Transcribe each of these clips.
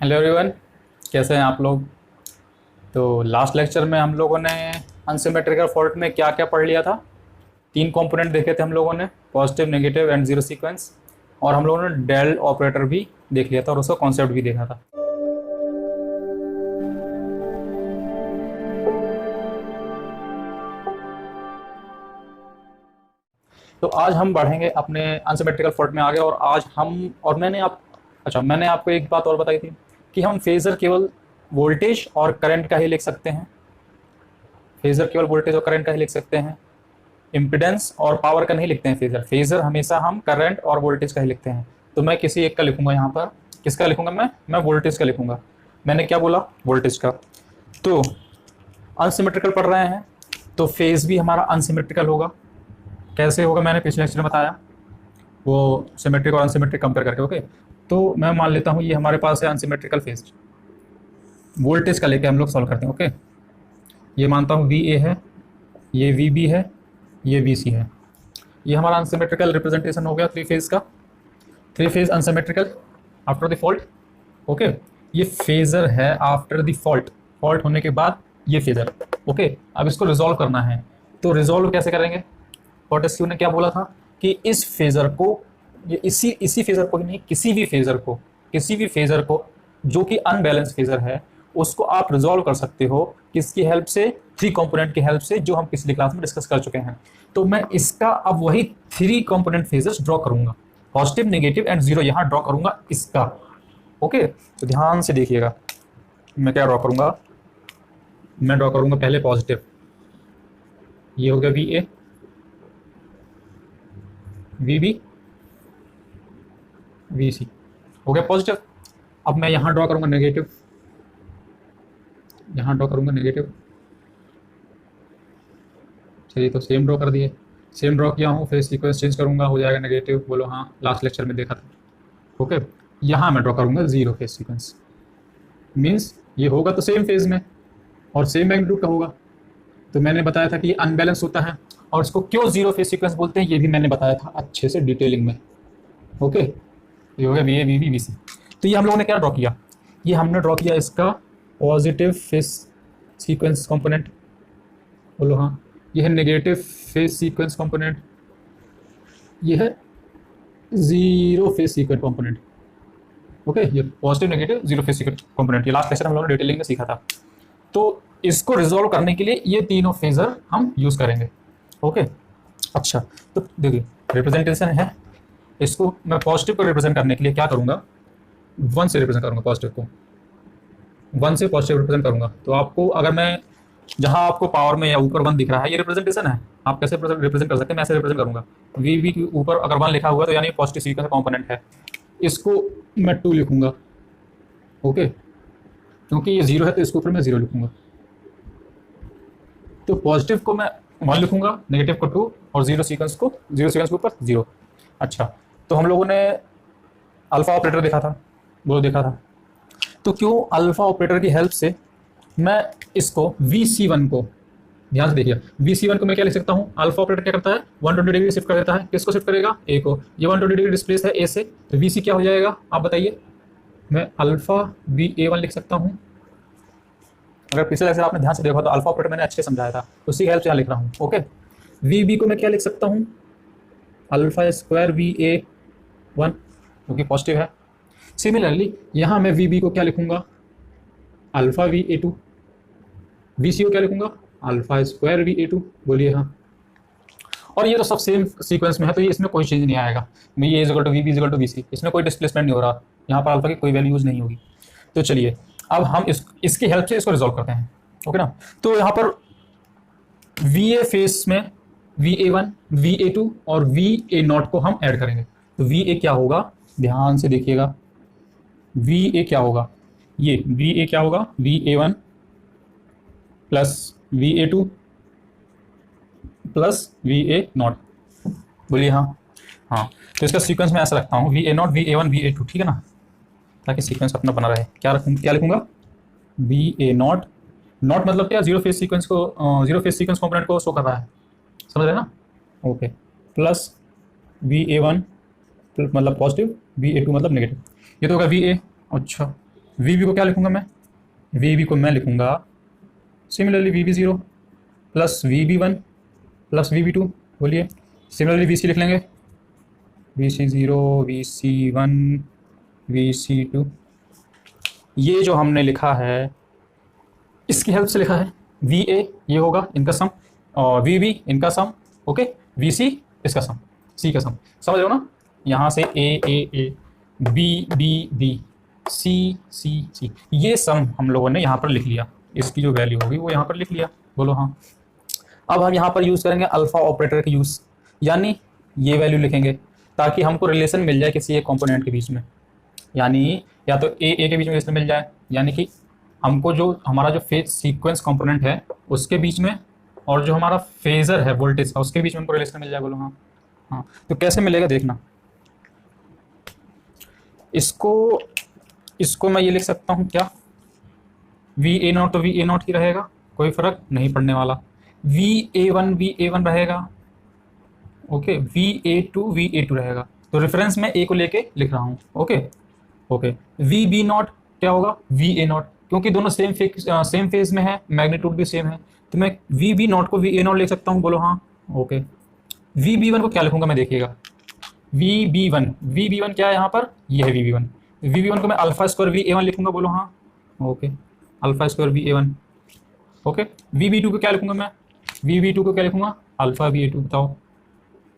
Hello everyone, कैसे हैं आप लोग। तो लास्ट लेक्चर में हम लोगों ने अनसिमेट्रिकल फॉल्ट में क्या क्या पढ़ लिया था। तीन कंपोनेंट देखे थे हम लोगों ने, positive, negative and zero sequence. और हम लोगों ने डेल ऑपरेटर भी देख लिया था और उसका कॉन्सेप्ट भी देखा था। तो आज हम बढ़ेंगे अपने अनसिमेट्रिकल फॉल्ट में आगे। और आज हम और मैंने आपको एक बात और बताई थी कि हम फेजर केवल वोल्टेज और करंट का ही लिख सकते हैं। फेजर केवल वोल्टेज और करंट का ही लिख सकते हैं, इम्पिडेंस और पावर का नहीं लिखते हैं। फेजर फेजर हमेशा हम करंट और वोल्टेज का ही लिखते हैं। तो मैं किसी एक का लिखूंगा यहाँ पर। किसका लिखूंगा मैं वोल्टेज का लिखूंगा। मैंने क्या बोला? वोल्टेज का। तो अनसिमेट्रिकल पढ़ रहे हैं तो फेज भी हमारा अनसिमेट्रिकल होगा। कैसे होगा मैंने पिछले लेक्चर में बताया, वो सिमेट्रिक और अनसिमेट्रिक कंपेयर करके। ओके, तो मैं मान लेता हूँ ये हमारे पास है अनसिमेट्रिकल फेज। वोल्टेज का लेके हम लोग सॉल्व करते हैं। ओके, ये मानता हूँ वी ए है, ये वी बी है, ये वी सी है। ये हमारा अनसिमेट्रिकल रिप्रेजेंटेशन हो गया थ्री फेज का। Three phase unsymmetrical after the fault. Okay, ये फेजर है आफ्टर द फॉल्ट। फॉल्ट होने के बाद ये फेजर। ओके, अब इसको रिजॉल्व करना है। तो रिजॉल्व कैसे करेंगे? फॉर्टेस्क्यू ने क्या बोला था कि इस फेजर को, ये इसी फेजर को ही नहीं, किसी भी फेजर को जो कि अनबैलेंस फेजर है, उसको आप रिजॉल्व कर सकते हो किसकी हेल्प से? थ्री कंपोनेंट की हेल्प से, जो हम पिछली क्लास में डिस्कस कर चुके हैं। तो मैं इसका अब वही थ्री कंपोनेंट फेजर्स ड्रॉ करूंगा, पॉजिटिव, नेगेटिव एंड जीरो, यहां ड्रॉ करूंगा इसका। ओके, तो ध्यान से देखिएगा मैं क्या ड्रॉ करूंगा। मैं ड्रॉ करूंगा पहले पॉजिटिव, ये हो गया V A, V B, V C, हो गया पॉजिटिव। अब मैं यहां ड्रॉ करूंगा नेगेटिव, यहां ड्रॉ करूंगा नेगेटिव। चलिए, तो सेम ड्रॉ कर दिए, सेम ड्रॉ किया हूँ, फिर सीक्वेंस चेंज करूंगा, हो जाएगा नेगेटिव। बोलो हाँ, लास्ट लेक्चर में देखा था। ओके, यहाँ मैं ड्रॉ करूंगा जीरो फेज सीक्वेंस। मीन्स ये होगा तो सेम फेज में और सेम मैग्नीट्यूड का होगा। तो मैंने बताया था कि ये अनबैलेंस होता है और इसको क्यों जीरो फेज सीक्वेंस बोलते हैं, ये भी मैंने बताया था अच्छे से डिटेलिंग में। ओके, ये हो गया V A, V B, V C. तो ये हम लोगों ने क्या ड्रॉ किया? ये हमने ड्रॉ किया इसका पॉजिटिव फेज सीक्वेंस कंपोनेंट। बोलो हाँ, ये है नेगेटिव फेज सीक्वेंस कंपोनेंट, ये है zero phase sequence component. Okay, ये positive, negative, zero phase sequence component, ये लास्ट लेक्चर हम लोगों ने डिटेलिंग में सीखा था। तो इसको रिजॉल्व करने के लिए ये तीनों फेजर हम यूज करेंगे। ओके, अच्छा, तो देखिए रिप्रेजेंटेशन है। इसको मैं पॉजिटिव को रिप्रेजेंट करने के लिए क्या करूंगा? वन से रिप्रेजेंट करूंगा पॉजिटिव को, वन से पॉजिटिव रिप्रेजेंट करूंगा। तो आपको, अगर मैं जहां आपको पावर में या ऊपर वन दिख रहा है, ये रिप्रेजेंटेशन है, आप कैसे रिप्रेजेंट कर सकते हैं? मैं ऐसे रिप्रेजेंट करूंगा, वी बी के ऊपर अगर वन लिखा हुआ तो यानी पॉजिटिव सीक्वेंस कॉम्पोनेंट है, इसको मैं टू लिखूंगा। ओके, क्योंकि ये जीरो है तो इसके ऊपर मैं जीरो लिखूंगा। तो पॉजिटिव को मैं वन लिखूंगा, नेगेटिव को टू और जीरो सीक्वेंस के ऊपर जीरो। अच्छा, तो हम लोगों ने अल्फा ऑपरेटर देखा था, वो देखा था। तो क्यों अल्फा ऑपरेटर की हेल्प से मैं इसको VC1 को, ध्यान से देखिए, VC1 को मैं क्या लिख सकता हूँ? अल्फा ऑपरेटर क्या करता है? 120 डिग्री शिफ्ट कर देता है। किसको शिफ्ट करेगा? ए को। ये 120 डिग्री डिस्प्लेस है ए से, तो VC क्या हो जाएगा आप बताइए? मैं अल्फा VA1 लिख सकता हूँ। अगर पिछले लेक्चर आपने ध्यान से देखा तो अल्फा ऑपरेटर मैंने अच्छे समझाया था, उसी की हेल्प से यहाँ लिख रहा हूँ। ओके, VB को मैं क्या लिख सकता हूँ? अल्फा स्क्वायर VA1, क्योंकि पॉजिटिव है। सिमिलरली यहाँ मैं VB को क्या लिखूंगा? Alpha VA2। VC को क्या लिखूंगा? Alpha square VA2। बोलिए हाँ। और ये तो सब सेम सीक्वेंस में है, तो ये इसमें कोई चेंज नहीं आएगा। ये is equal to VB is equal to VC, इसमें कोई डिस्प्लेसमेंट नहीं हो रहा, यहाँ पर अल्फा की कोई वैल्यू यूज नहीं होगी। तो चलिए अब हम इसकी हेल्प से इसको रिजॉल्व करते हैं। ओके ना, तो यहाँ पर VA फेस में VA1, VA2 और VA0 को हम ऐड करेंगे। तो VA क्या होगा? ध्यान से देखिएगा, VA क्या होगा? ये VA क्या होगा? VA1 plus VA2 plus VA0। बोलिए हाँ। हाँ, तो इसका सीक्वेंस मैं ऐसा रखता हूँ, VA0, VA1, VA2, ठीक है ना, ताकि सीक्वेंस अपना बना रहे। क्या लिखूंगा? VA0, नॉट मतलब क्या? जीरो फेज सीक्वेंस कंपोनेंट को शो कर रहा है, समझ रहे ना? ओके, प्लस VA1 मतलब पॉजिटिव, VA2 मतलब नेगेटिव। ये तो होगा VA, अच्छा वी बी को क्या लिखूंगा मैं, वी बी को मैं लिखूंगा similarly V B zero plus V B one plus V B two. बोलिए, सिमिलरली वी सी लिख लेंगे, V C zero V C one V C two. ये जो हमने लिखा है इसकी हेल्प से लिखा है, वी ए ये होगा इनका सम और वी बी इनका सम, ओके, वी सी इसका सम, सी का सम, समझ रहे हो ना। यहाँ से A B B B C C C, ये सम हम लोगों ने यहाँ पर लिख लिया, इसकी जो वैल्यू होगी वो यहाँ पर लिख लिया। बोलो हाँ। अब हम यहाँ पर यूज़ करेंगे अल्फा ऑपरेटर का यूज़, यानी ये वैल्यू लिखेंगे ताकि हमको रिलेशन मिल जाए किसी एक कंपोनेंट के बीच में, यानी या तो ए के बीच में रिलेशन मिल जाए, यानी कि हमको जो हमारा जो फेज सीक्वेंस कंपोनेंट है उसके बीच में और जो हमारा फेजर है वोल्टेज का उसके बीच में हमको रिलेशन मिल जाए। बोलो हाँ। हाँ, तो कैसे मिलेगा देखना, इसको मैं ये लिख सकता हूँ क्या, वी ए नॉट तो वी ए नॉट ही रहेगा, कोई फर्क नहीं पड़ने वाला। वी ए वन रहेगा, ओके, वी ए टू रहेगा, तो रेफरेंस में ए को लेके लिख रहा हूँ, ओके। वी बी नॉट क्या होगा, वी ए नॉट, क्योंकि दोनों सेम फेज में है, मैग्नीट्यूड भी सेम है, तो मैं वी बी नॉट को वी ए नॉट लिख सकता हूँ। बोलो हाँ, ओके। वी बी वन को क्या लिखूंगा मैं, देखिएगा, वी बी वन क्या है यहाँ पर, ये है वी बी वन को मैं alpha square V A one लिखूंगा। बोलो हाँ, okay, alpha square V A one, okay. V B two को क्या लिखूंगा मैं, वी बी टू को क्या लिखूंगा, अल्फा वी ए टू, बताओ,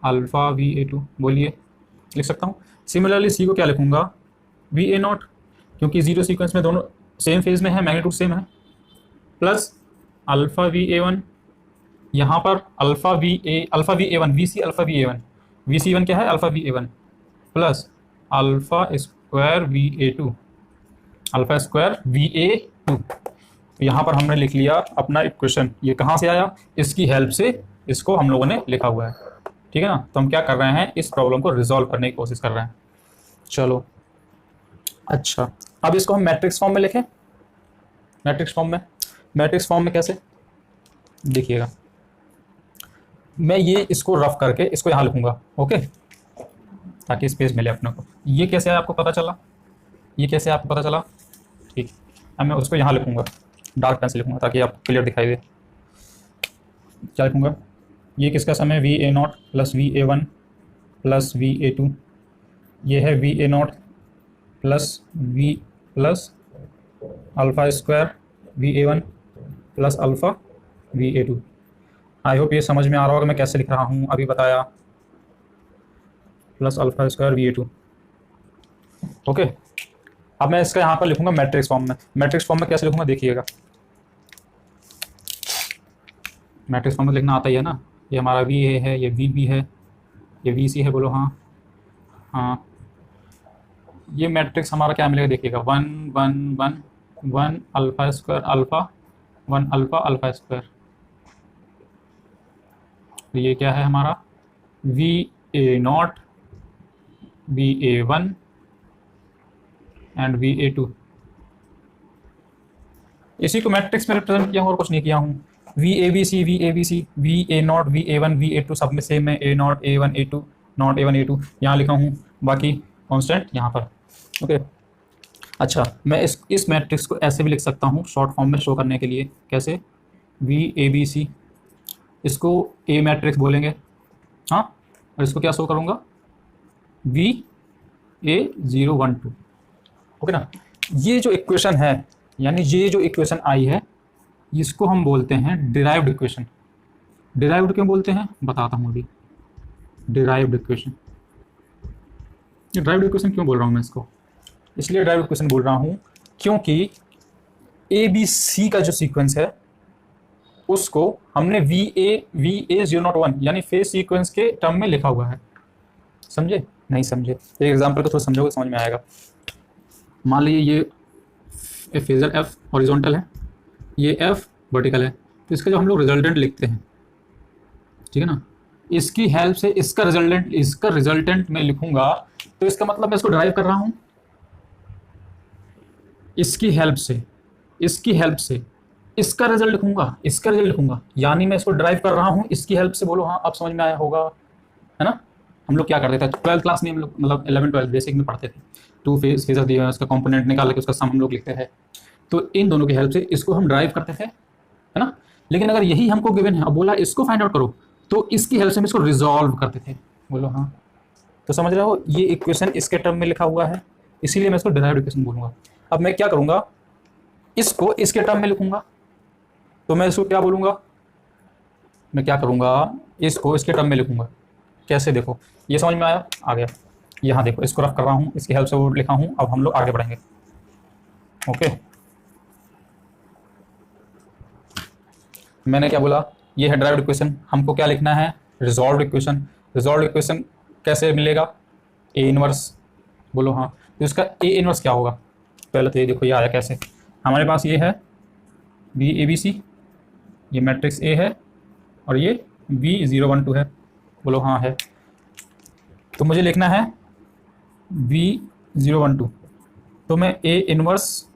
अल्फा वी ए टू, बोलिए, लिख सकता हूँ। सिमिलरली सी को क्या लिखूंगा, वी ए नॉट, क्योंकि जीरो सीक्वेंस में दोनों सेम फेज में है, मैग्नीट्यूड सेम है, plus alpha V A one, यहाँ पर alpha V A one, V C alpha V C one क्या है, alpha V A one, plus alpha square V A two, alpha square V A two. यहाँ पर हमने लिख लिया अपना इक्वेशन, ये कहाँ से आया, इसकी हेल्प से इसको हम लोगों ने लिखा हुआ है, ठीक है ना। तो हम क्या कर रहे हैं, इस प्रॉब्लम को रिजॉल्व करने की कोशिश कर रहे हैं। चलो अच्छा, अब इसको हम मैट्रिक्स फॉर्म में लिखें, मैट्रिक्स फॉर्म में कैसे, देखिएगा, मैं ये इसको रफ करके इसको यहाँ लिखूंगा, ओके, ताकि स्पेस मिले अपने को। ये कैसे है आपको पता चला, ठीक। अब मैं उसको यहाँ लिखूंगा, डार्क पेन से लिखूंगा ताकि आपको क्लियर दिखाई दे। क्या लिखूंगा, ये किसका सम है, V A naught plus V A one plus V A two, ये है V A naught plus V plus alpha square V A one plus alpha V A two. I hope ये समझ में आ रहा होगा मैं कैसे लिख रहा हूँ, अभी बताया, plus alpha square V A two, okay. अब मैं इसका यहाँ पर लिखूंगा मैट्रिक्स फॉर्म में कैसे लिखूंगा, देखिएगा, मैट्रिक्स फॉर्म में लिखना आता ही है ना। ये हमारा वी ए है, ये वी बी है, ये वी सी है, बोलो हाँ। हाँ, ये मैट्रिक्स हमारा क्या मिलेगा, देखिएगा, one alpha square alpha, one alpha square, तो ये क्या है हमारा, V A naught V A one and V A two. इसी को मैट्रिक्स में रिप्रेजेंट किया हूँ और कुछ नहीं किया हूँ। V A B C V A naught V A one V A two, सब में सेम है, A naught A one A two, naught A one A two यहाँ लिखा हूँ, बाकी कॉन्स्टेंट यहाँ पर, ओके। अच्छा, मैं इस मैट्रिक्स को ऐसे भी लिख सकता हूँ शॉर्ट फॉर्म में शो करने के लिए, कैसे, वी ए बी सी, इसको ए मैट्रिक्स बोलेंगे, हाँ, और इसको क्या शो करूँगा, वी ए 0 1 2, ओके ना। ये जो इक्वेशन है, यानी ये जो इक्वेशन आई है, इसको हम बोलते हैं डिराइव्ड इक्वेशन। डिराइव्ड क्यों बोलते हैं, बताता हूँ अभी। डिराइव्ड इक्वेशन क्यों बोल रहा हूँ मैं इसको, इसलिए डिराइव्ड इक्वेशन बोल रहा हूँ क्योंकि ए बी सी का जो सीक्वेंस है उसको हमने वी ए 001 यानी फेज सीक्वेंस के टर्म में लिखा हुआ है। समझे, नहीं समझे, एक एग्जांपल को थोड़ा समझोगे समझ में आएगा। मान लीजिए ये फेजर एफ हॉरिजॉन्टल है, ये एफ वर्टिकल है, तो इसका जो हम लोग रिजल्टेंट लिखते हैं, ठीक है ना, इसकी हेल्प से इसका रिजल्टेंट मैं लिखूंगा, तो इसका मतलब मैं इसको ड्राइव कर रहा हूं, इसकी हेल्प से इसका रिजल्ट लिखूंगा, यानी मैं इसको ड्राइव कर रहा हूं इसकी हेल्प से। बोलो हाँ, अब समझ में आया होगा, है ना। हम लोग क्या करते थे, 12th क्लास में हम लोग मतलब 11-12 बेसिक में पढ़ते थे, टू फेजर दिया है, उसका कंपोनेंट निकाल के उसका सम हम लोग लिखते हैं। तो इन दोनों की हेल्प से इसको हम ड्राइव करते थे, है ना। लेकिन अगर यही हमको गिवन है, अब बोला इसको फाइंड आउट करो, तो इसकी हेल्प से हम इसको रिजॉल्व करते थे। बोलो हाँ। तो समझ रहे हो, ये इक्वेशन इसके टर्म में लिखा हुआ है, इसीलिए मैं इसको डिराइव्ड इक्वेशन बोलूंगा। अब मैं क्या करूंगा, इसको इसके टर्म में लिखूंगा, तो मैं इसको क्या बोलूंगा, मैं क्या करूंगा, इसको इसके टर्म में लिखूंगा। कैसे, देखो ये समझ में आया, आ गया। यहाँ देखो इसको रफ कर रहा हूँ, इसकी हेल्प से वो लिखा हूँ। अब हम लोग आगे बढ़ेंगे। ओके, मैंने क्या बोला, ये है ड्राइव्ड इक्वेशन, हमको क्या लिखना है, रिजॉल्व्ड इक्वेशन। रिजॉल्व्ड इक्वेशन कैसे मिलेगा, ए इनवर्स। बोलो हाँ। तो इसका ए इनवर्स क्या होगा, पहले तो ये देखो ये आया कैसे, हमारे पास ये है बी ए बी सी, ये मैट्रिक्स ए है और ये V012 है। बोलो हाँ है। तो मुझे लिखना है V012, तो मैं ए इनवर्स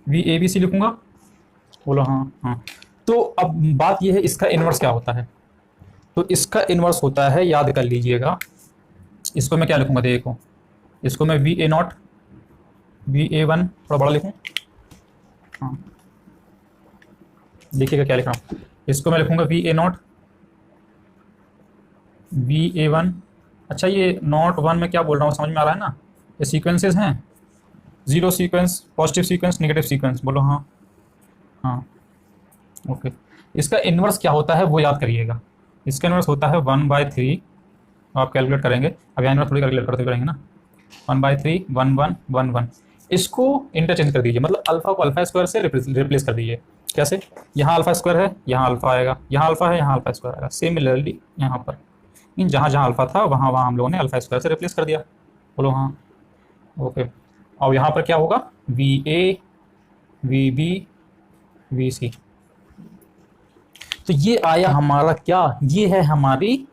VABC लिखूंगा। बोलो हाँ हाँ। तो अब बात ये है, इसका इनवर्स क्या होता है, तो इसका इनवर्स होता है, याद कर लीजिएगा, इसको मैं क्या लिखूंगा, देखो इसको मैं VA0 VA1 थोड़ा बड़ा लिखूं, हाँ देखिएगा क्या लिख रहा हूँ, इसको मैं लिखूंगा VA0 VA1। अच्छा ये नॉट वन में क्या बोल रहा हूँ, समझ में आ रहा है ना, ये सीक्वेंसेस हैं, zero sequence, positive sequence, negative sequence. बोलो हाँ हाँ। ओके, इसका इन्वर्स क्या होता है वो याद करिएगा, इसका इन्वर्स होता है 1/3, आप कैलकुलेट करेंगे, अब यहाँ इन्वर्स थोड़ी कैलकुलेट करते करेंगे ना, 1/3 1 1 1 1। इसको इंटरचेंज कर दीजिए, मतलब अल्फा को अल्फा स्क्वायर से रिप्लेस कर दीजिए। कैसे, यहाँ अल्फा स्क्वायर है, यहाँ अल्फा आएगा, यहाँ अल्फा है, यहाँ अल्फा स्क्वायर आएगा। सिमिलरली यहाँ पर इन जहाँ जहाँ अल्फा था वहाँ वहाँ हम लोगों ने अल्फा स्क्वायर से रिप्लेस कर दिया। बोलो हाँ। ओके, और यहाँ पर क्या होगा, VA VB VC। तो ये आया हमारा क्या, ये है हमारी